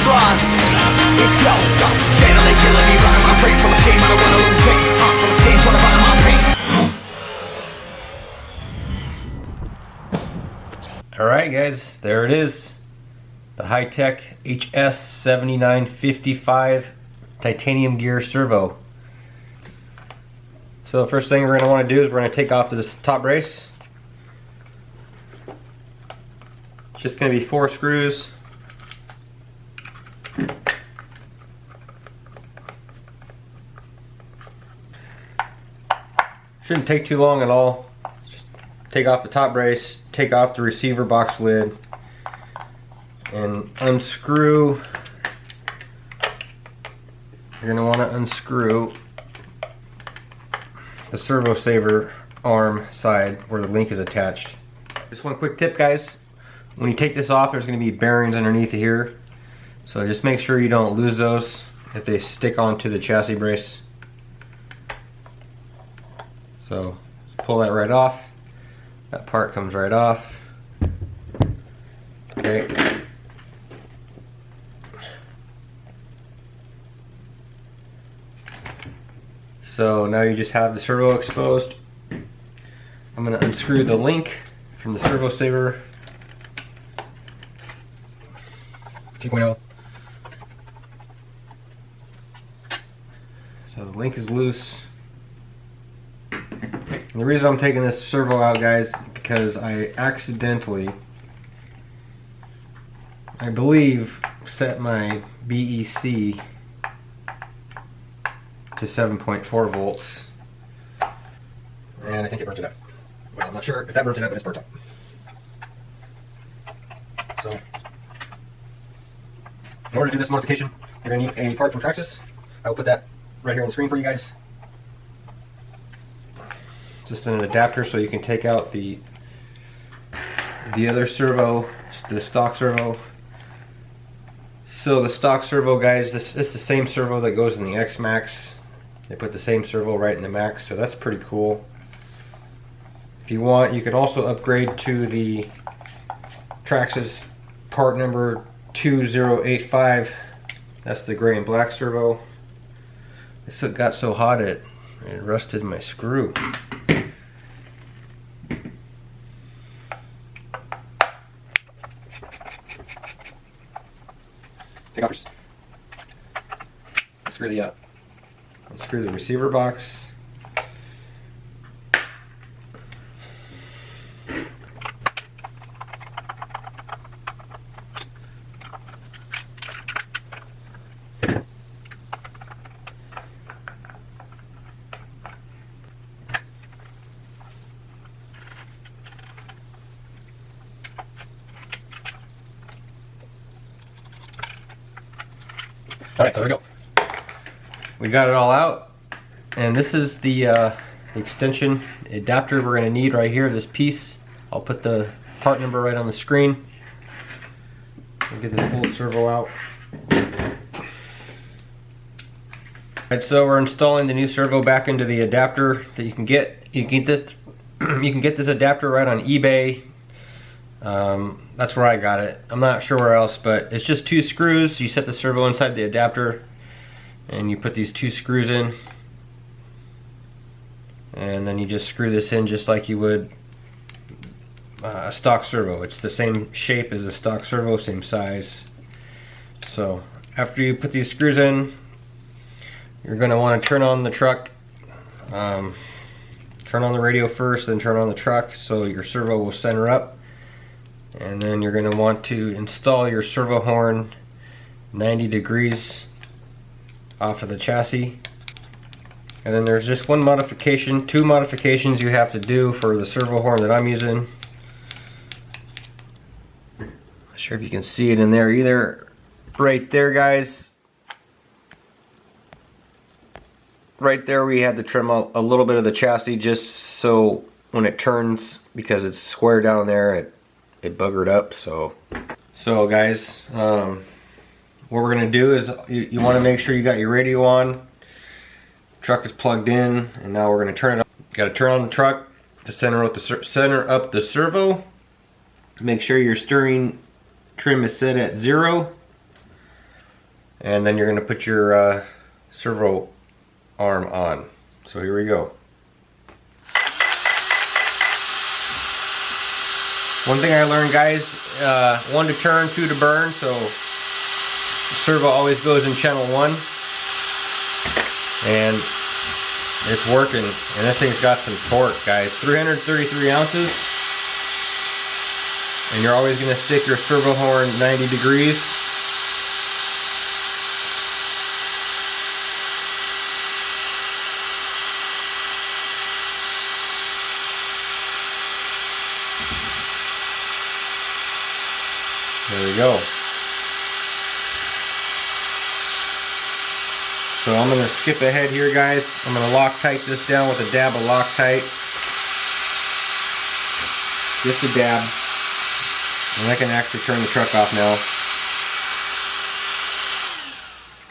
flaws. It's yo, stand on they killing me, running my brain full of shame. I don't wanna lose it. Full of stage, trying to run my pain. Alright guys, there it is. The HiTec HS7955 titanium gear servo. So the first thing we're going to want to do is we're going to take off this top brace. It's just going to be 4 screws. Shouldn't take too long at all. Just take off the top brace, take off the receiver box lid, and unscrew. You're going to want to unscrew the servo saver arm side where the link is attached. Just one quick tip, guys. When you take this off, there's going to be bearings underneath here. So just make sure you don't lose those if they stick onto the chassis brace. So pull that right off. That part comes right off. Okay. So now you just have the servo exposed. I'm going to unscrew the link from the servo saver 2.0. So the link is loose. And the reason I'm taking this servo out, guys, because I accidentally, I believe, set my BEC to 7.4 volts, and I think it burnt it up. Well, I'm not sure if that burnt it up, but it's burnt up. So, in order to do this modification, you're going to need a part from Traxxas. I will put that right here on the screen for you guys. Just an adapter so you can take out the other servo, the stock servo. So the stock servo, guys, this is the same servo that goes in the Maxx. They put the same servo right in the Maxx, so that's pretty cool. If you want, you can also upgrade to the Traxxas part number 2085. That's the gray and black servo. This got so hot it rusted my screw. Take off your screw the unscrew the receiver box. Alright, so there we go. We got it all out, and this is the extension adapter we're going to need right here, this piece. I'll put the part number right on the screen. We'll get this old servo out. Alright, so we're installing the new servo back into the adapter that you can get. You can get this adapter right on eBay. That's where I got it. I'm not sure where else, but it's just 2 screws. You set the servo inside the adapter, and you put these 2 screws in, and then you just screw this in just like you would a stock servo. It's the same shape as a stock servo, same size. So after you put these screws in, you're going to want to turn on the truck, turn on the radio first, then turn on the truck so your servo will center up. And then you're going to want to install your servo horn 90 degrees off of the chassis. And then there's just one modification, 2 modifications you have to do for the servo horn that I'm using. Not sure if you can see it in there either. Right there, guys. Right there we had to trim a little bit of the chassis just so when it turns, because it's square down there, it buggered up. So guys, what we're gonna do is you want to make sure you got your radio on, truck is plugged in, and now we're gonna turn it on. You got to turn on the truck to center up the servo. Make sure your steering trim is set at 0. and then you're going to put your servo arm on. So here we go. One thing I learned, guys, 1 to turn, 2 to burn, so the servo always goes in channel 1, and it's working, and that thing's got some torque, guys. 333 ounces, and you're always going to stick your servo horn 90 degrees. There we go. So I'm going to skip ahead here, guys. I'm going to Loctite this down with a dab of Loctite. Just a dab. And I can actually turn the truck off now.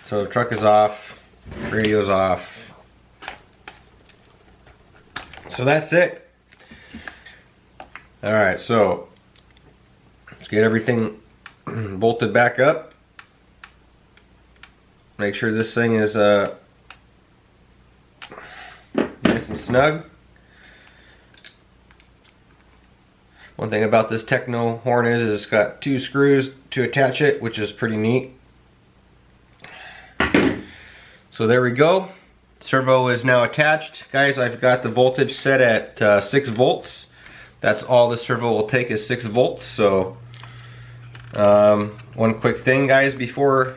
So the truck is off. Radio's off. So that's it. Alright, so let's get everything bolted back up. Make sure this thing is nice and snug. One thing about this Techno horn is it's got 2 screws to attach it, which is pretty neat. So there we go. Servo is now attached. Guys, I've got the voltage set at 6 volts. That's all the servo will take is 6 volts. So one quick thing, guys, before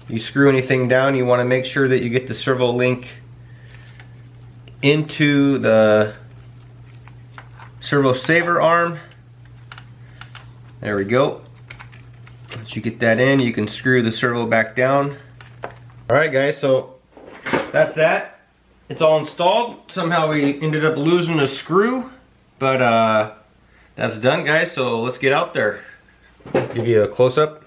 you screw anything down, you want to make sure that you get the servo link into the servo saver arm. There we go. Once you get that in, you can screw the servo back down. Alright, guys, so that's that. It's all installed. Somehow we ended up losing a screw, but that's done, guys, so let's get out there. Give you a close-up.